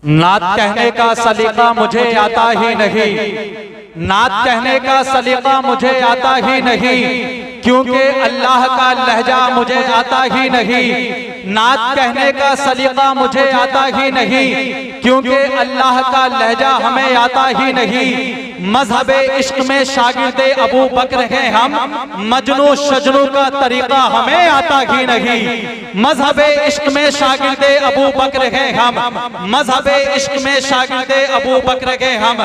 नात कहने का सलीका मुझे आता ही नहीं, नात कहने का सलीका मुझे आता ही नहीं, क्योंकि अल्लाह का लहजा मुझे आता ही नहीं। नात कहने का सलीका मुझे आता ही नहीं, क्योंकि अल्लाह का लहजा हमें आता ही नहीं। मजहबे इश्क में शागिर्दे अबू बकर हैं हम, मजनू शजनू का तरीका हमें आता ही नहीं। मजहबे इश्क में शागिर्दे अबू बकर हैं हम, मजहबे इश्क में शागिर्दे अबू बकर हैं हम,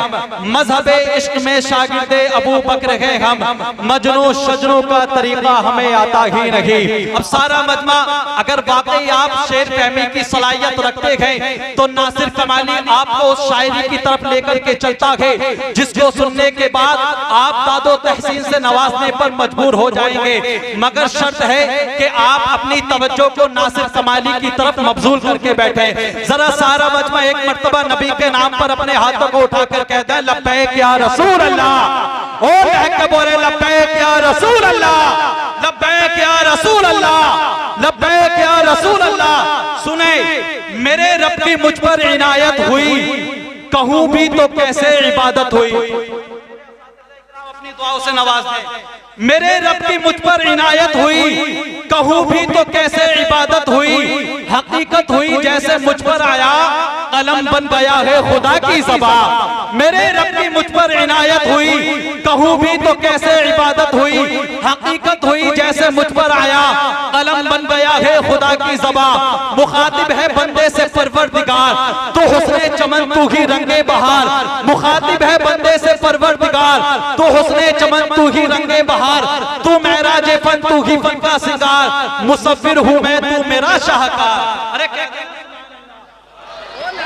मजहबे इश्क में शागिर्दे अबू बकर हैं हम, मजनू शजनू का तरीका हमें आता ही नहीं। अब सारा मजमा अगर वाकई आप शेर फहमी की सलाहियत रखते हैं तो नासिर कमाली आपको उस शायरी की तरफ लेकर के चलता है जिसको सुनने के बाद आप दादो तहसीन से नवाजने पर मजबूर हो जाएंगे, मगर शर्त है कि आप अपनी तवज्जो को नासिर कमाली की तरफ मबजूल करके बैठे। जरा सारा मजमा एक मर्तबा नबी के नाम पर अपने हाथों को उठाकर कहता है लब्बैक या रसूल अल्लाह। ओ लहके बोले लब्बैक या रसूल अल्लाह, लब्बैक या रसूल अल्लाह, लब्बैक या रसूल अल्लाह। सुने मेरे रब की मुझ पर इनायत हुई, कहूं भी तो कैसे इबादत हुई। अपनी दुआओं से नवाज दे। मेरे रब की मुझ पर इनायत हुई, कहूं भी तो कैसे इबादत हुई। हकीकत हुई जैसे मुझ पर आया, कलम बन गया है खुदा की ज़बान। मेरे रब की मुझ पर इनायत हुई, कहूं भी तो कैसे इबादत हुई। हकीकत हुई जैसे मुझ पर आया, कलम बन गया है खुदा की ज़बान। मुखातिब है बंदे से परवरदिगार, तो हुस्ने चमन तू ही रंगे बहार। मुखातिब है बंदे से परवरदिगार, तो हुस्ने चमन तू ही रंगे बहार। तू मेराज फन तू ही फन का सिंगार, मुसव्विर हूँ मैं तू मेरा शाहकार। अरे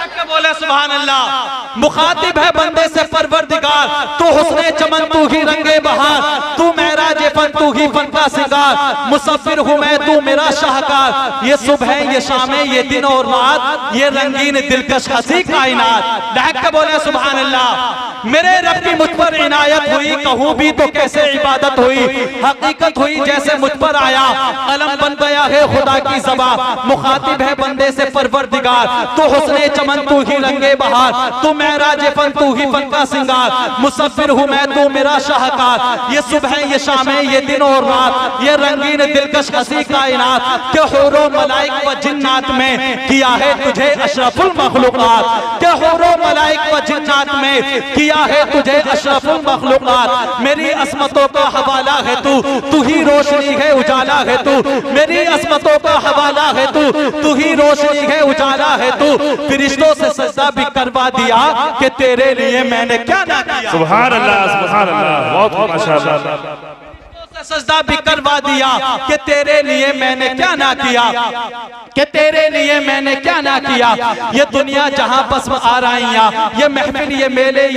क्या बोले सुभान अल्लाह। मुखातिब है बंदे से परवरदिगार, तो हुस्ने चमन तू ही रंगे बहार। तू मेराज फन तू ही फन का सिंगार, मुसव्विर हूँ मैं तू मेरा शाहकार। ये सुबह ये शाम ये दिन और रात, ये रंगीन दिलकश हंसी कायनात। डहक के बोले सुभान अल्लाह। मेरे रब की मुझ पर इनायत हुई, कहूँ भी तो कैसे इबादत हुई। हकीकत हुई जैसे मुझ पर आया, कलम बन गया है खुदा की ज़बान। मुखातिब है बंदे से परवरदिगार, तो हुस्ने चमन तू ही रंगे बहार। तू मेराज फन तू ही फन का सिंगार, मुसव्विर हूँ मैं तू मेरा शाहकार। ये सुबह ये शाम ये दिन और रात, ये रंगीन दिलकश हंसी कायनात। के हुरो मलाइक व जिन्नात में किया है तुझे अशरफुल मखलूकात। के हुरो मलाइक व जिन्नात में किया है तुझे अशरफुल मखलूकात। मेरी असमतों का हवाला है तू, तू ही रोशनी है उजाला है तू। मेरी असमतों का हवाला है तू, तू ही रोशनी है उजाला है तू। फरिश्तों से सजदा भी करवा दिया कि तेरे लिए मैंने क्या ना किया। सुभान अल्लाह, सुभान अल्लाह, बहुत माशाअल्लाह। सजदा भी करवा दिया कि तेरे लिए मैंने क्या ना किया, कि तेरे लिए मैंने क्या ना किया। ये दुनिया जहां बस्म आराइयां, ये महफिल ये मेले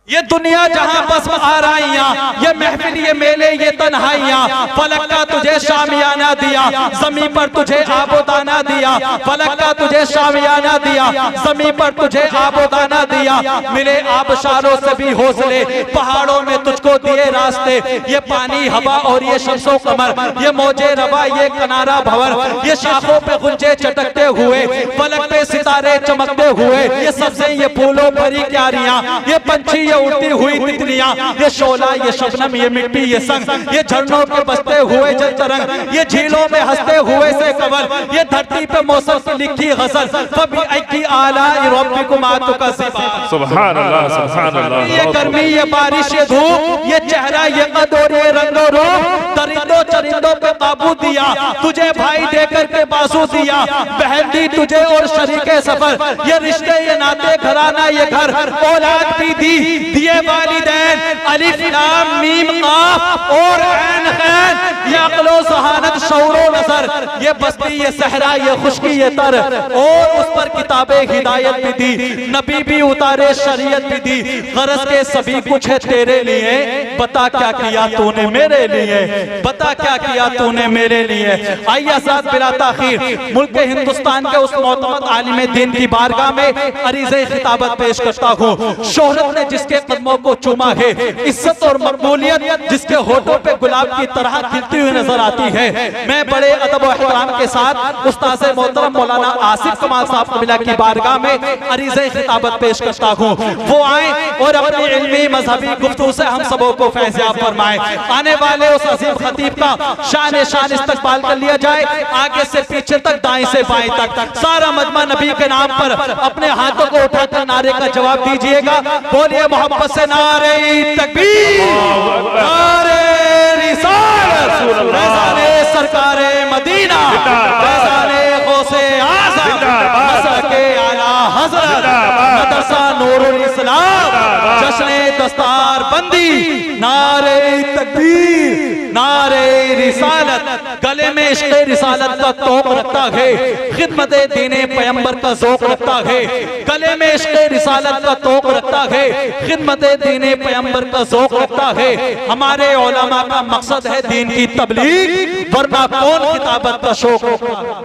ये दुनिया जहां बस्म आराइयां, ये महफिल ये मेले ये तन्हाइयां। फलक का तुझे शामियाना दिया, ज़मीं पर तुझे आबोदाना दिया। फलक का तुझे शामियाना दिया, ज़मीं पर तुझे आबोदाना दिया। मिले आबशारों से भी हौसले, पहाड़ों में तुझको दिए रास्ते। ये पानी हवा और ये शम्सो कमर, ये मौजे रवा ये कनारा भंवर, ये शाखों पे गुंजे चटकते हुए, फलक पे सितारे चमकते हुए। ये सबसे ये फूलों भरी क्यारियां, ये पंछी उड़ती हुई तितलियां, ये शोला ये शबनम ये मिट्टी ये संग, ये झरनों पे बसते हुए जल तरंग, ये झीलों में हंसते हुए से कमल, ये धरती पे मौसम की लिखी गजल। कभी ऐकी आला रब्बिकुम तुकज़्ज़िबान। सुभान अल्लाह, सुभान अल्लाह। ये गर्मी ये बारिश ये धूप, ये चेहरा ये कद और ये रंगो रूप। दरिंदों चरिंदों पे काबू दिया, तुझे भाई देकर के बाजू दिया। बहन दी तुझे और शरीके सफर, ये रिश्ते ये नाते घराना ये घर। औलाद भी दी दिए वालिदैन, अलिफ लाम मीम काफ और ऐन गैन। ये अक्लो ज़हानत शऊरो नजर, ये बस्ती, ये सहरा, ये खुशकी, ये तर, और उस पर किताबे हिदायत भी दी, नबी भी उतारे, शरीयत भी दी, गरज के सभी कुछ है तेरे लिए, बता क्या किया तूने मेरे लिए, बता क्या किया तूने मेरे लिए। आइए साथ बिला ताखीर मुल्क हिंदुस्तान के उस मोहतमद आलिम दीन की बारगाह में अरीज़े खिताबत पेश करता हूँ। शोहरत ने जिसके कदमों को चूमा है, इज्जत और मकबूलियत जिसके होठों पे गुलाब की तरह खिलती हुई नजर आती है, मैं बड़े अदब और एहतराम के साथ उस्ताद मोहतरम मौलाना आसिफ कमाल साहब कबिला की बारगाह में अरीज़े खिताबत पेश करता हूँ। वो आए और अपनी इल्मी मजहबी गुफ्तगू से हम सबों को फैज़याब फरमाए। आने वाले उस अजीम खतीब का शान इस्तकबाल कर लिया जाए, आगे से पीछे तक, दाएं से बाएं तक, सारा मजमा नबी के नाम पर अपने हाथों को उठाकर नारे का जवाब दीजिएगा। बोलिए मोहब्बत से नारे तकबीर, नारे रिसालत, फैज़ाने सरकारे मदीना, फैज़ाने गौसे आज़म, मसलके आला हज़रत, मदरसा नूरुल इस्लाम, जश्ने दस्तार बंदी, नारे तकबीर, नारे रिसालत, गले में इश्क़ रिसालत का तोक रखता है, खिदमत दीने पैगंबर का ज़ौक़ रखता है, गले में इश्क़ रिसालत का तोक रखता है, खिदमत दीने पैगंबर का ज़ौक़ रखता है। हमारे उलमा का मकसद है दीन की तबलीग, वरना कौन किताबत का शौक रखता है।